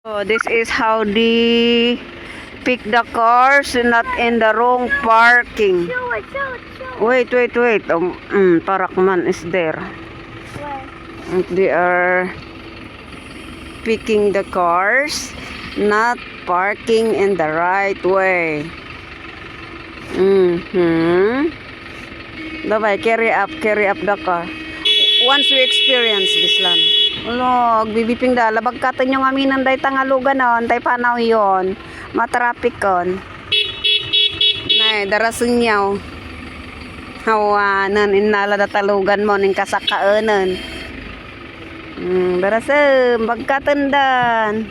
So this is how they pick the cars not in the wrong parking. Show it. Wait. Parakman is there. Where? And they are picking the cars, not parking in the right way. Dabay, carry up the car. Once we experience this land. Ulo, bibiping da. Labag katon yung aminan day tangalugan on. Tay panaw yon. Matraffic kon. Nay, darasun yaw. Hawanan, inala da talugan mo. Ning kasakaanan. Darasem, bagkatendan.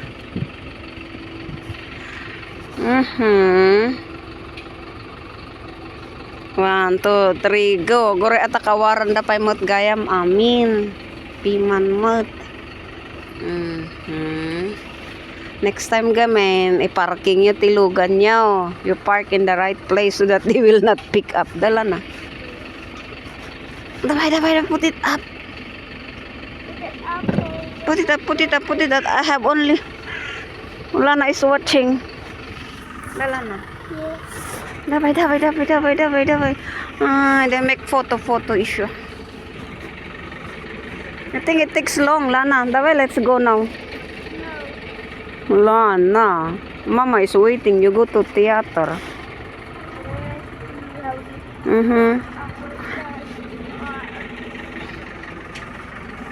1, 2, 3, go. Gore ata kawaran da pay mot gayam. Amin. Piman mot. Next time gamen, i-parking nyo, tilugan nyo. You park in the right place so that they will not pick up. Dala na. Dabay, put it up. Put it up. I have only. Wala na is watching. Dala na. Dabay. They make photo issue. I think it takes long, Lana. Dabay, let's go now. Lana, Mama is waiting. You go to theater.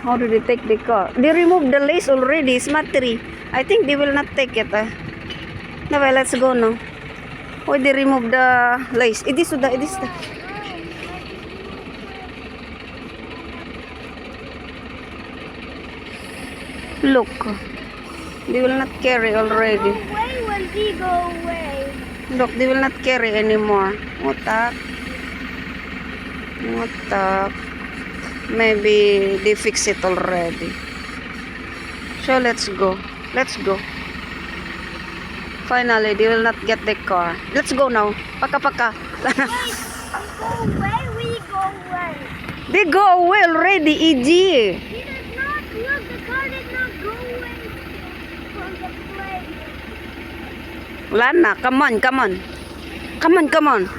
How do they take the car? They removed the lace already. It's matri. I think they will not take it. Dabay, let's go now. Why they remove the lace? It is the. Look, they will not carry already. Why will he go away? Look, they will not carry anymore. What the? Maybe they fix it already. So let's go. Finally, they will not get the car. Let's go now. Paka. Wait, we go away. They go away already, EG. He does not. Look, the car did not go away from the place. Wala na. Come on.